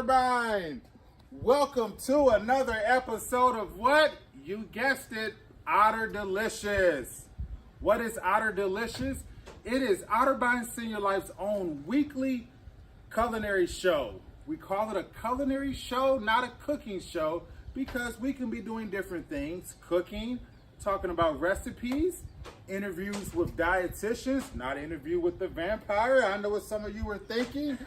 Otterbein. Welcome to another episode of what? You guessed it, OtterDelicious. What is OtterDelicious? It is Otterbein Senior Life's own weekly culinary show. We call it a culinary show, not a cooking show, because we can be doing different things. Cooking, talking about recipes, interviews with dietitians, not interview with the vampire. I know what some of you were thinking,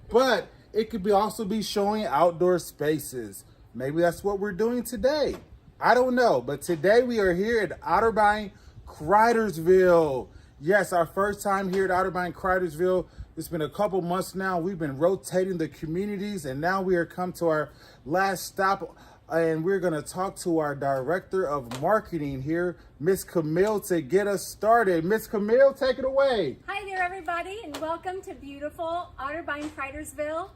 but it could also be showing outdoor spaces. Maybe that's what we're doing today. I don't know, but today we are here at OtterDelicious Cridersville. Yes, our first time here at OtterDelicious Cridersville. It's been a couple months now. We've been rotating the communities, and now we are come to our last stop, and we're going to talk to our director of marketing here, Miss Camille, to get us started. Miss Camille, take it away. Hi there, everybody, and welcome to beautiful OtterDelicious Cridersville.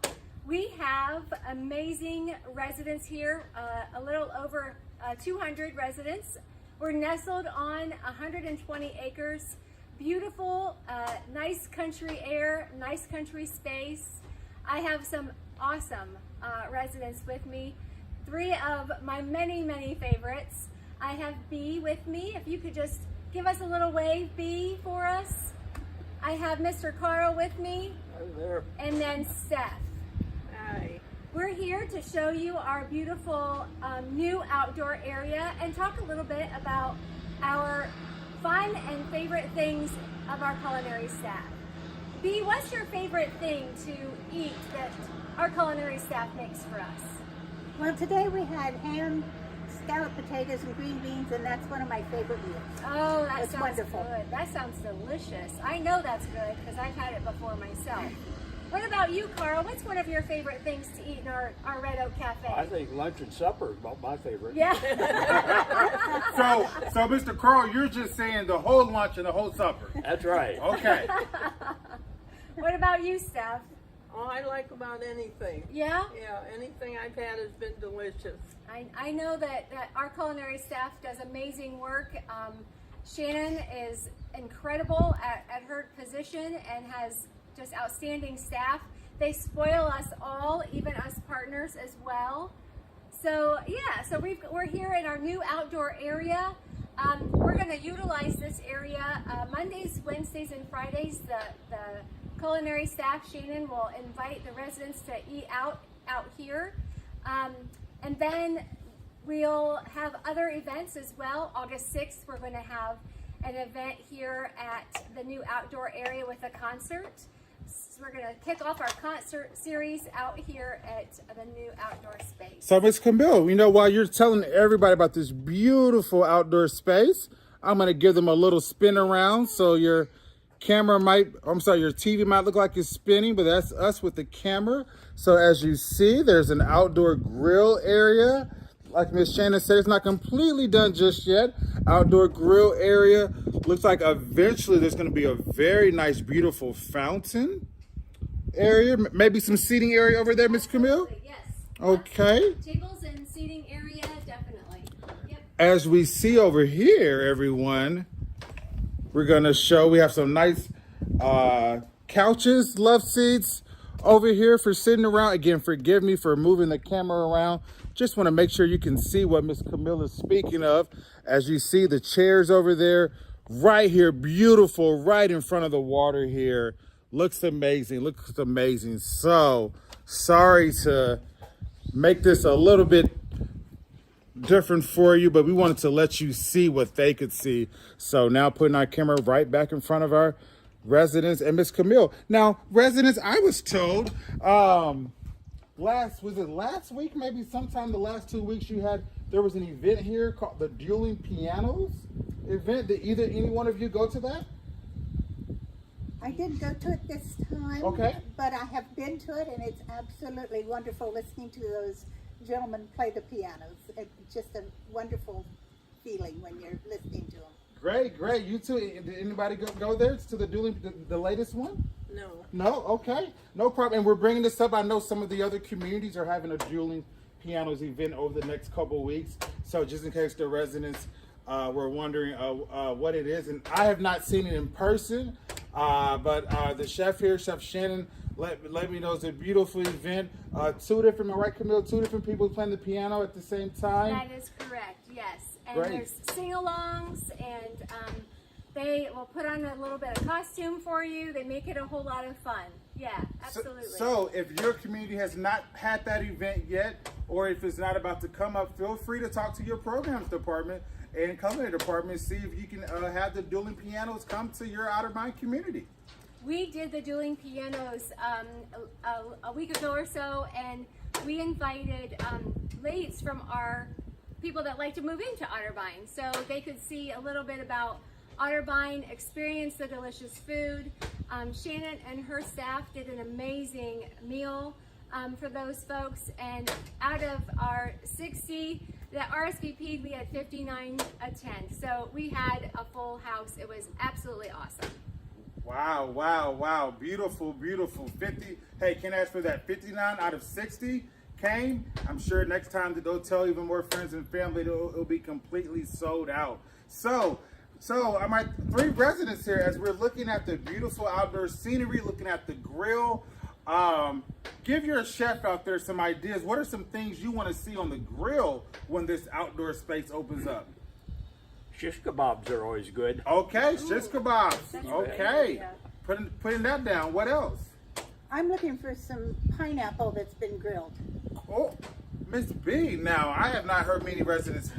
We have amazing residents here, a little over 200 residents. We're nestled on 120 acres. Beautiful, nice country air, nice country space. I have some awesome residents with me. Three of my many, many favorites. I have B with me. If you could just give us a little wave, B, for us. I have Mr. Carl with me. Hi there. And then Seth. Hi. We're here to show you our beautiful new outdoor area and talk a little bit about our fun and favorite things of our culinary staff. B, what's your favorite thing to eat that our culinary staff makes for us? Well, today we had ham, scalloped potatoes, and green beans, and that's one of my favorite meals. Oh, that It's sounds wonderful. good. That sounds delicious. I know that's good because I've had it before myself. What about you, Carl? What's one of your favorite things to eat in our Red Oak Cafe? I think lunch and supper is about my favorite. Yeah. So Mr. Carl, you're just saying the whole lunch and the whole supper. That's right. Okay. What about you, Steph? Oh, I like about anything. Yeah? Yeah, anything I've had has been delicious. I know that our culinary staff does amazing work. Shannon is incredible at her position and has just outstanding staff. They spoil us all, even us partners as well. So yeah, so we're here in our new outdoor area. We're going to utilize this area Mondays, Wednesdays, and Fridays. The culinary staff, Shannon, will invite the residents to eat out here. And then we'll have other events as well. August 6th, we're going to have an event here at the new outdoor area with a concert. So we're going to kick off our concert series out here at the new outdoor space. So Miss Camille, while you're telling everybody about this beautiful outdoor space, I'm going to give them a little spin around. So your TV might look like it's spinning, but that's us with the camera. So as you see, there's an outdoor grill area. Like Miss Shannon said, it's not completely done just yet. Outdoor grill area. Looks like eventually there's going to be a very nice, beautiful fountain area. Maybe some seating area over there, Miss Camille? Yes. Okay. Tables and seating area, definitely. Yep. As we see over here, everyone, we're going to show we have some nice couches, love seats over here for sitting around. Again, forgive me for moving the camera around. Just want to make sure you can see what Miss Camille is speaking of. As you see the chairs over there, right here, beautiful, right in front of the water here. Looks amazing, looks amazing. So, sorry to make this a little bit different for you, but we wanted to let you see what they could see. So now putting our camera right back in front of our residents and Miss Camille. Now, residents, I was told, last week, maybe sometime the last 2 weeks there was an event here called the Dueling Pianos event. Did any one of you go to that? I didn't go to it this time, Okay. but I have been to it, and it's absolutely wonderful listening to those gentlemen play the pianos. It's just a wonderful feeling when you're listening to them. Great. You too. Did anybody go there to the Dueling, the latest one? No. No? Okay. No problem. And we're bringing this up. I know some of the other communities are having a Dueling Pianos event over the next couple weeks. So just in case the residents were wondering what it is. And I have not seen it in person, but the chef here, Chef Shannon, let me know. It's a beautiful event. Two different, right, Camille? Two different people playing the piano at the same time. That is correct, yes. And Great. there's sing-alongs, and they will put on a little bit of costume for you. They make it a whole lot of fun. Yeah, absolutely. So if your community has not had that event yet, or if it's not about to come up, feel free to talk to your programs department and culinary department, see if you can have the dueling pianos come to your Otterbein community. We did the dueling pianos a week ago or so, and we invited ladies from our people that like to move into Otterbein, so they could see a little bit about Otterbein, experience the delicious food. Shannon and her staff did an amazing meal for those folks, and out of our 60 that RSVP'd, we had 59 attend. So we had a full house. It was absolutely awesome. Wow, wow, wow. Beautiful, beautiful. 50. Hey, can I ask for that? 59 out of 60 came. I'm sure next time that they'll tell even more friends and family, it'll be completely sold out. So my 3 residents here, as we're looking at the beautiful outdoor scenery, looking at the grill, give your chef out there some ideas. What are some things you want to see on the grill when this outdoor space opens up? Shish kebabs are always good. Okay, shish kebabs. That's Okay, great, putting that down. What else? I'm looking for some pineapple that's been grilled. Oh, Miss B. Now, I have not heard many residents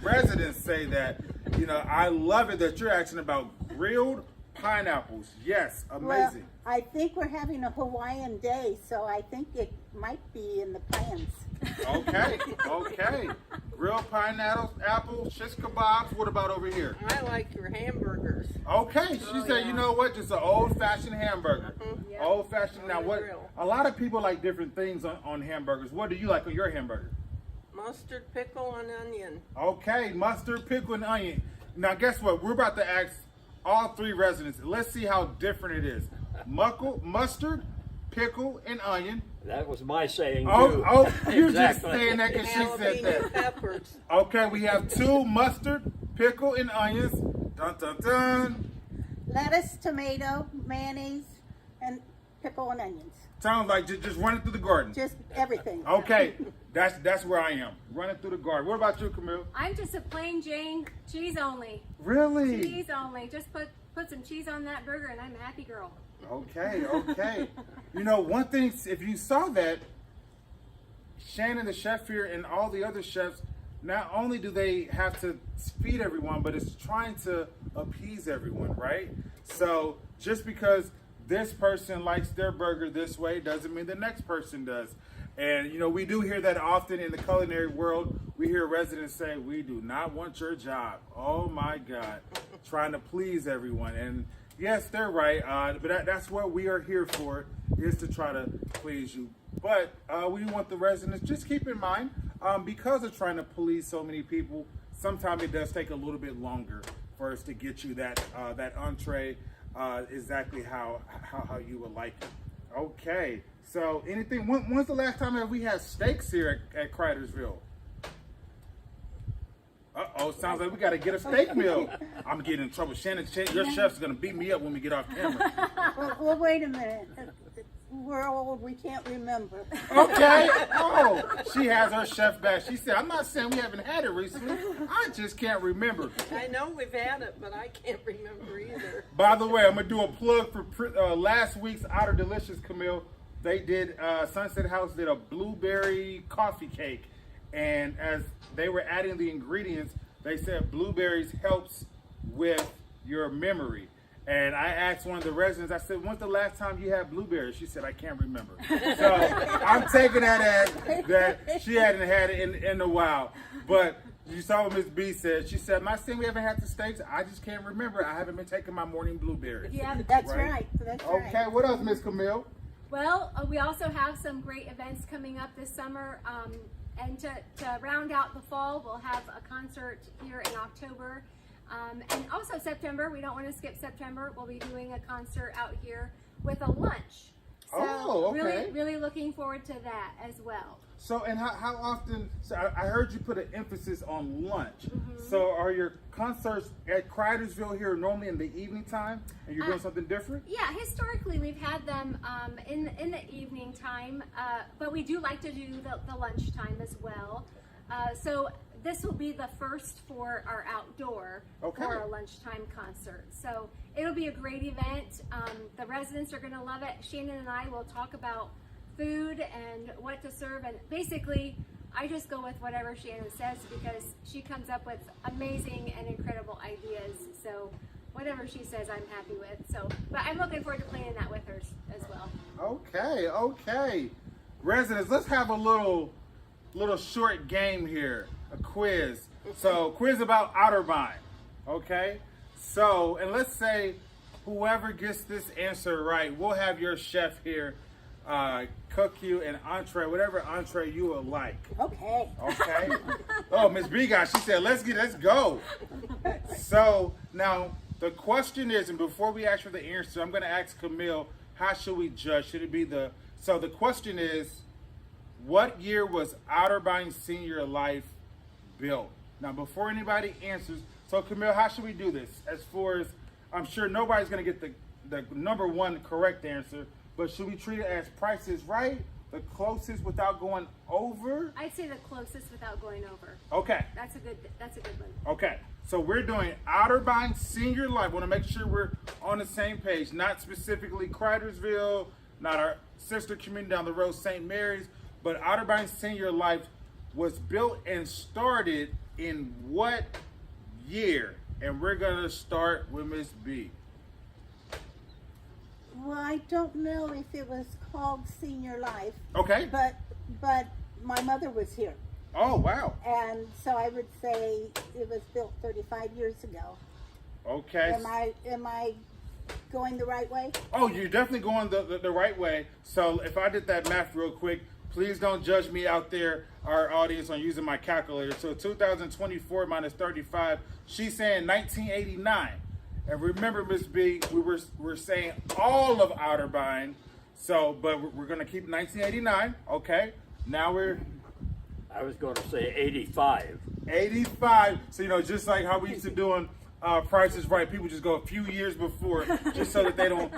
say that. You know, I love it that you're asking about grilled pineapples. Yes, amazing. Well, I think we're having a Hawaiian day, so I think it might be in the plans. Okay, okay. Grilled pineapples, apples, shish kebabs. What about over here? I like your hamburgers. Okay, she said, you know what? Just an old-fashioned hamburger. Yeah. Old-fashioned. On Now, the what? grill. A lot of people like different things on hamburgers. What do you like on your hamburger? Mustard, pickle, and onion. Okay, mustard, pickle, and onion. Now, guess what? We're about to ask all 3 residents. Let's see how different it is. Mustard, pickle, and onion. That was my saying too. Oh, you just Exactly. saying that because she said Jalapeno that. peppers. Okay, we have 2 mustard, pickle, and onions. Dun, dun, dun. Lettuce, tomato, mayonnaise, and pickle and onions. Sounds like just running through the garden. Just everything. Okay, that's where I am. Running through the garden. What about you, Camille? I'm just a plain Jane, cheese only. Really? Cheese only. Just put some cheese on that burger, and I'm a happy girl. Okay, okay. You know, one thing, if you saw that, Shannon, the chef here, and all the other chefs, not only do they have to feed everyone, but it's trying to appease everyone, right? So just because this person likes their burger this way doesn't mean the next person does. And, you know, we do hear that often in the culinary world. We hear residents say, we do not want your job. Oh, my God. Trying to please everyone. And, yes, they're right. But that's what we are here for, is to try to please you. But we want the residents, just keep in mind, because of trying to please so many people, sometimes it does take a little bit longer for us to get you that entree exactly how you would like it. Okay. So, anything? When's the last time that we had steaks here at Cridersville? Uh-oh, sounds like we got to get a steak meal. I'm getting in trouble. Shannon, your chef's going to beat me up when we get off camera. Well, wait a minute. We're old. We can't remember. Okay. Oh, she has her chef back. She said, I'm not saying we haven't had it recently. I just can't remember. I know we've had it, but I can't remember either. By the way, I'm going to do a plug for last week's OtterDelicious, Camille. They did, Sunset House did a blueberry coffee cake. And as they were adding the ingredients, they said blueberries helps with your memory. And I asked one of the residents, I said, when's the last time you had blueberries? She said, I can't remember. So I'm taking that as that she hadn't had it in a while. But you saw what Miss B said. She said, I'm not saying we haven't had the steaks. I just can't remember. I haven't been taking my morning blueberries. Yeah. That's right. That's right. Okay, what else, Miss Camille? Well, we also have some great events coming up this summer. And to round out the fall, we'll have a concert here in October. And also September, we don't want to skip September. We'll be doing a concert out here with a lunch. So Oh, okay. really looking forward to that as well. So, and how often? So I heard you put an emphasis on lunch. Mm-hmm. So, are your concerts at Cridersville here normally in the evening time, and you're doing something different? Yeah, historically we've had them in the evening time, but we do like to do the lunchtime as well. So this will be the first for our outdoor Okay. for our lunchtime concert. So it'll be a great event. The residents are going to love it. Shannon and I will talk about food and what to serve, and basically I just go with whatever Shannon says because she comes up with amazing and incredible ideas. So whatever she says, I'm happy with. So, but I'm looking forward to playing that with her as well. Okay. Residents, let's have a little short game here, a quiz. So, quiz about Otterbein. Okay. So, and let's say whoever gets this answer right, we'll have your chef here cook you an entree, whatever entree you would like. Okay. Okay. Oh, Miss B guy, she said, let's go. So now the question is, and before we ask for the answer, I'm going to ask Camille, how should we judge? Should it be so the question is, what year was Otterbein Senior Life built? Now, before anybody answers, so Camille, how should we do this? As far as, I'm sure nobody's going to get the number one correct answer, but should we treat it as Price is Right, the closest without going over? I'd say the closest without going over. Okay. That's a good one. Okay, so we're doing Otterbein Senior Life. Want to make sure we're on the same page, not specifically Cridersville, not our sister community down the road, St. Mary's, but Otterbein Senior Life was built and started in what year? And we're going to start with Miss B. Well, I don't know if it was called Senior Life, Okay. but my mother was here, Oh, wow. and so I would say it was built 35 years ago. Okay. Am I going the right way? Oh, you're definitely going the right way. So if I did that math real quick, please don't judge me out there, our audience, on using my calculator. So 2024 minus 35, she's saying 1989. And remember, Miss B, we're saying all of Otterbein. So, but we're going to keep 1989. Okay. Now I was going to say 85. 85. So, just like how we used to do on Price is Right, people just go a few years before just so that they don't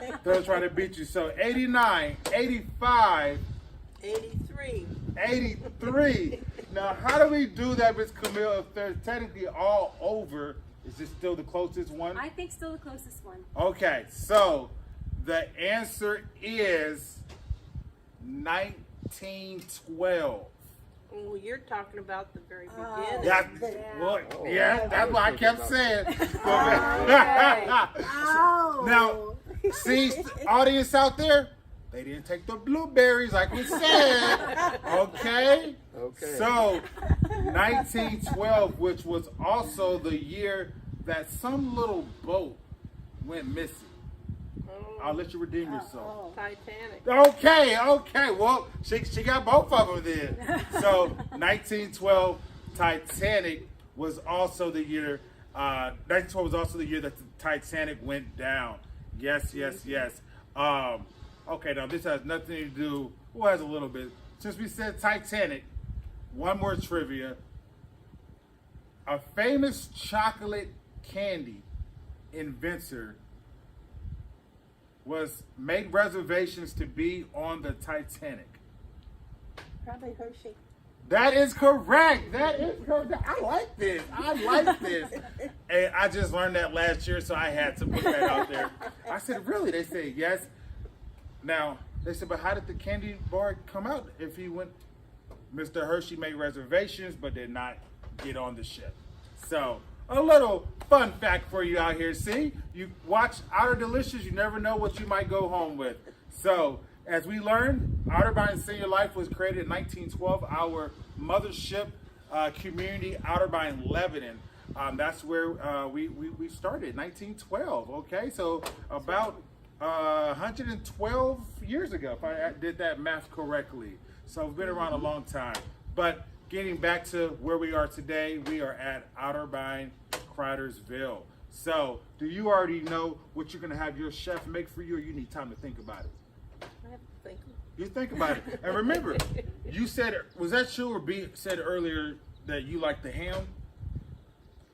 try to beat you. So 89, 85, 83. 83. Now, how do we do that, Miss Camille, if they're technically all over? Is this still the closest one? I think still the closest one. Okay, so the answer is 1912. Well, you're talking about the very Oh. beginning. That's what I kept saying. Oh. Now, see, audience out there, they didn't take the blueberries like we said. Okay? Okay. So, 1912, which was also the year that some little boat went missing. I'll let you redeem yourself. Titanic. Okay. Well, she got both of them then. So, 1912, Titanic was also the year. 1912 was also the year that the Titanic went down. Yes. Okay, now this has nothing to do. Well, has a little bit. Since we said Titanic, one more trivia. A famous chocolate candy inventor made reservations to be on the Titanic. Probably Hershey. That is correct. I like this. And I just learned that last year, so I had to put that out there. I said, really? They said yes. Now, they said, but how did the candy bar come out if he went? Mr. Hershey made reservations, but did not get on the ship. So, a little fun fact for you out here. See, you watch OtterDelicious, you never know what you might go home with. So, as we learned, Otterbein Senior Life was created in 1912. Our mothership community, Otterbein Lebanon. That's where we started, 1912. Okay, so about 112 years ago, if I did that math correctly. So we've been around a long time. But getting back to where we are today, we are at Otterbein, Cridersville. So, do you already know what you're going to have your chef make for you, or you need time to think about it? I have to think. You think about it. And remember, you said, was that you or B said earlier that you like the ham?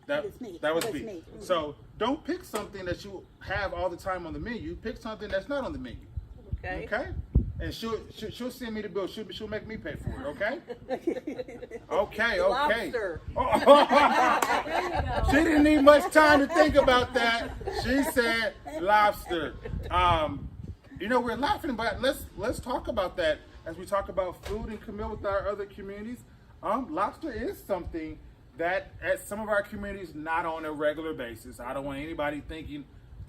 That was me. That was That was B. me. So don't pick something that you have all the time on the menu. Pick something that's not on the menu. Okay. Okay? And she'll send me the bill. She'll make me pay for it. Okay? Okay. Lobster. There you go. She didn't need much time to think about that. She said lobster. You know, we're laughing, but let's talk about that as we talk about food and Camille with our other communities. Lobster is something that at some of our communities not on a regular basis. I don't want anybody thinking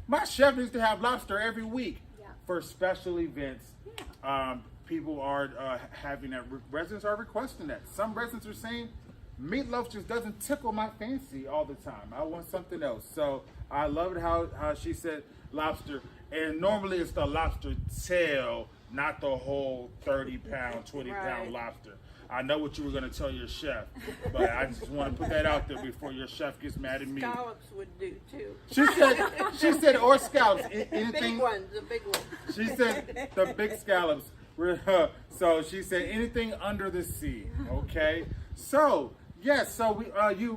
my chef needs to have lobster every week. Yeah. For special events. Yeah. People are having that. Residents are requesting that. Some residents are saying meatloaf just doesn't tickle my fancy all the time. I want something else. So I loved how she said lobster. And normally it's the lobster tail, not the whole 30-pound, 20-pound Right. lobster. I know what you were going to tell your chef, but I just want to put that out there before your chef gets mad at me. Scallops would do too. She said, or scallops. The Anything. big ones, the big ones. She said the big scallops. So she said anything under the sea. Okay. So yes. So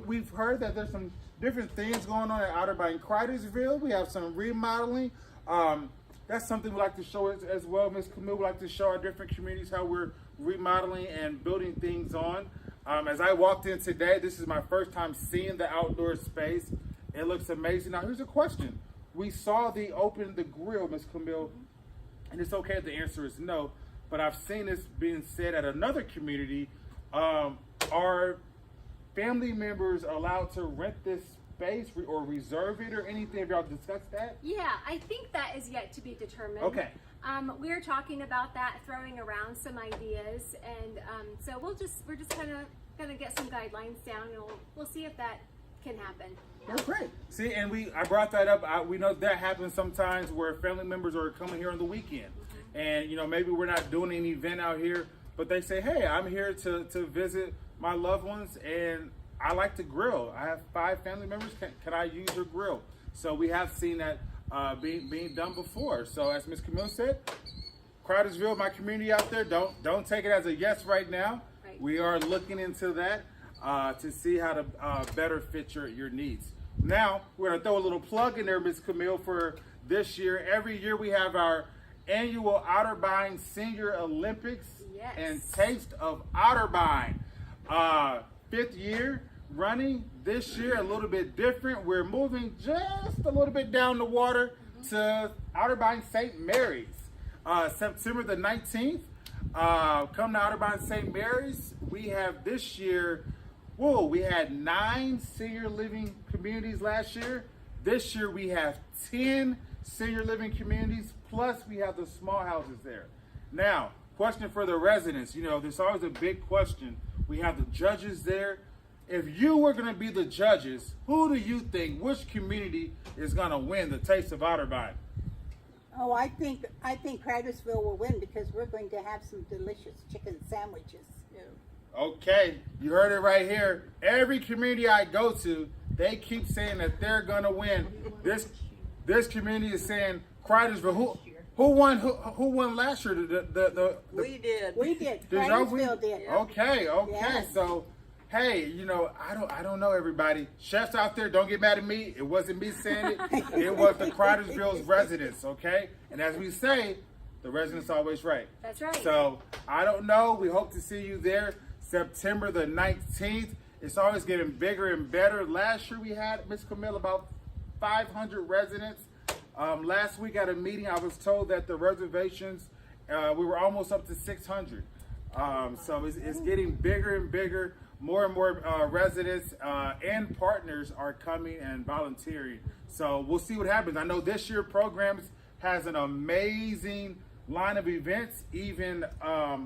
we've heard that there's some different things going on at Outer by Cridersville. We have some remodeling. That's something we like to show as well. Miss Camille would like to show our different communities how we're remodeling and building things on. As I walked in today, this is my first time seeing the outdoor space. It looks amazing. Now here's a question. We saw the grill, Miss Camille, and it's okay if the answer is no, but I've seen this being said at another community. Are family members allowed to rent this space or reserve it or anything? Have y'all discussed that? Yeah, I think that is yet to be determined. Okay. We're talking about that, throwing around some ideas, and so we're just kind of gonna get some guidelines down, and we'll see if that can happen. Oh, great. See, and I brought that up. We know that happens sometimes where family members are coming here on the weekend, and maybe we're not doing an event out here, but they say, hey, I'm here to visit my loved ones, and I like to grill. I have 5 family members. Can I use your grill? So we have seen that being done before. So as Ms. Camille said, Cridersville, my community out there, don't take it as a yes right now. Right. We are looking into that to see how to better fit your needs. Now we're gonna throw a little plug in there, Ms. Camille, for this year. Every year we have our annual Otterbein Senior Olympics Yes. and Taste of Otterbein. 5th year running. This year a little bit different. We're moving just a little bit down the water to Otterbein St. Mary's. September the 19th. Come to Otterbein St. Mary's. We have this year, we had 9 senior living communities last year. This year we have 10 senior living communities, plus we have the small houses there. Now, question for the residents. There's always a big question. We have the judges there. If you were going to be the judges, who do you think, which community is going to win the Taste of Otterbein? Oh, I think Cridersville will win because we're going to have some delicious chicken sandwiches. Yeah. Okay, you heard it right here. Every community I go to, they keep saying that they're going to win. This community is saying Cridersville. Who won last year? We did. We did. Did y'all win? Cridersville did. Okay. Yes. So, hey, I don't know, everybody. Chefs out there, don't get mad at me. It wasn't me saying it. It was the Cridersville's residents, okay? And as we say, the residents always right. That's right. So, I don't know. We hope to see you there September the 19th. It's always getting bigger and better. Last year we had, Miss Camille, about 500 residents. Last week at a meeting, I was told that the reservations, we were almost up to 600. So it's getting bigger and bigger. More and more residents and partners are coming and volunteering. So we'll see what happens. I know this year programs has an amazing line of events, even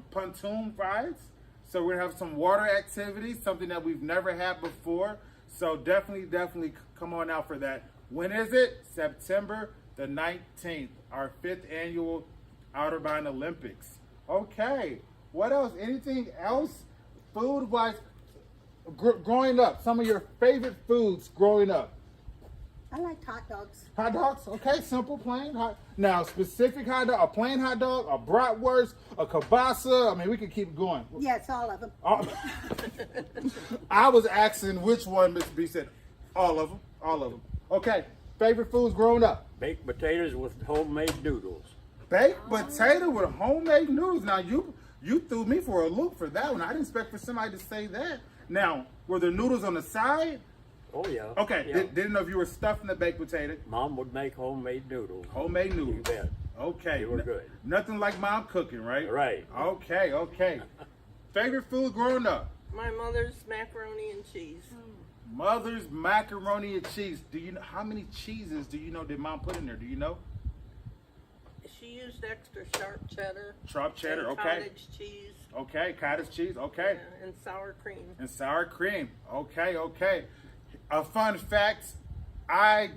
pontoon rides. So we're gonna have some water activities, something that we've never had before. So definitely come on out for that. When is it? September the 19th, our 5th annual Otterbein Olympics. Okay, what else? Anything else? Food-wise, growing up, some of your favorite foods growing up. I like hot dogs. Hot dogs? Okay, simple, plain. Hot. Now, specific hot dog, a plain hot dog, a bratwurst, a kielbasa. I mean, we could keep going. Yes, all of them. I was asking which one, Mr. B said, all of them. All of them. Okay, favorite foods growing up? Baked potatoes with homemade noodles. Baked potato with homemade noodles. Now, you threw me for a loop for that one. I didn't expect for somebody to say that. Now, were the noodles on the side? Oh yeah. Okay, Yeah. didn't know if you were stuffing the baked potato. Mom would make homemade noodles. Homemade noodles. You bet. Okay. They were good. Nothing like mom cooking, right? Right. Okay. Favorite food growing up? My mother's macaroni and cheese. Mother's macaroni and cheese. Do you know how many cheeses do you know did mom put in there? Do you know? She used extra sharp cheddar. Sharp cheddar, and okay. Cottage cheese. Okay, cottage cheese, okay. And sour cream. And sour cream. Okay. A fun fact, a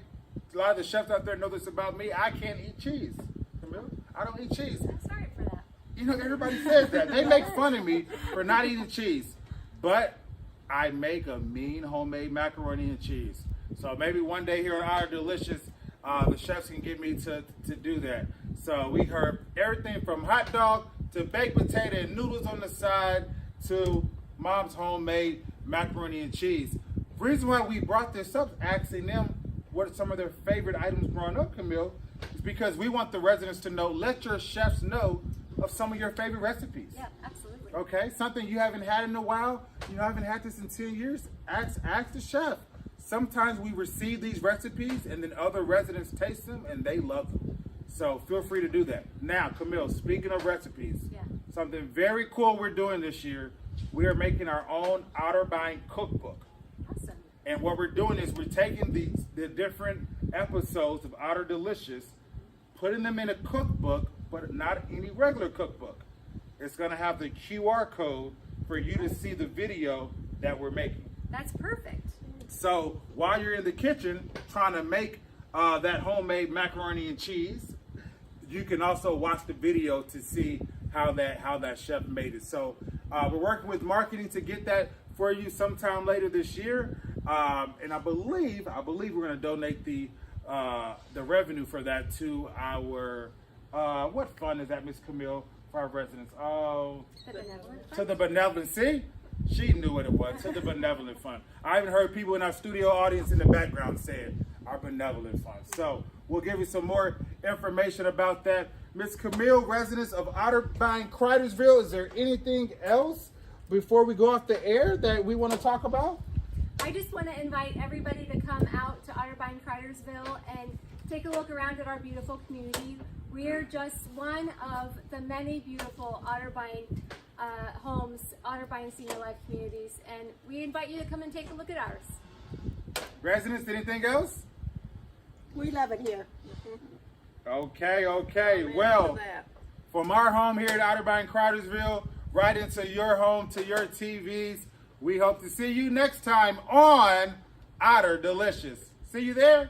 lot of the chefs out there know this about me. I can't eat cheese. Camille, I don't eat cheese. I'm sorry for that. You know, everybody says that. They make fun of me for not eating cheese. But I make a mean homemade macaroni and cheese. So maybe one day here on OtterDelicious, the chefs can get me to do that. So we heard everything from hot dog to baked potato and noodles on the side to mom's homemade macaroni and cheese. The reason why we brought this up, asking them what are some of their favorite items growing up, Camille, is because we want the residents to know, let your chefs know of some of your favorite recipes. Yeah, absolutely. Okay, something you haven't had in a while, you haven't had this in 10 years, ask the chef. Sometimes we receive these recipes and then other residents taste them and they love them. So feel free to do that. Now, Camille, speaking of recipes, Yeah. something very cool we're doing this year, we are making our own Otterbein cookbook. Awesome. And what we're doing is we're taking the different episodes of OtterDelicious, putting them in a cookbook, but not any regular cookbook. It's going to have the QR code for you to see the video that we're making. That's perfect. So while you're in the kitchen trying to make that homemade macaroni and cheese, you can also watch the video to see how that chef made it. So we're working with marketing to get that for you sometime later this year, and I believe we're going to donate the revenue for that to our what fund is that, Miss Camille, for our residents? Oh, The benevolent to fund? the benevolent. See, she knew what it was. To the benevolent fund. I even heard people in our studio audience in the background saying our benevolent fund. So we'll give you some more information about that. Miss Camille, residents of Otterbein, Cridersville, is there anything else before we go off the air that we want to talk about? I just want to invite everybody to come out to OtterDelicious Cridersville and take a look around at our beautiful community. We're just one of the many beautiful OtterDelicious homes, OtterDelicious Senior Life communities, and we invite you to come and take a look at ours. Residents, anything else? We love it here. Okay. Amen to Well, that. from our home here at OtterDelicious Cridersville, right into your home, to your TVs, we hope to see you next time on OtterDelicious. See you there.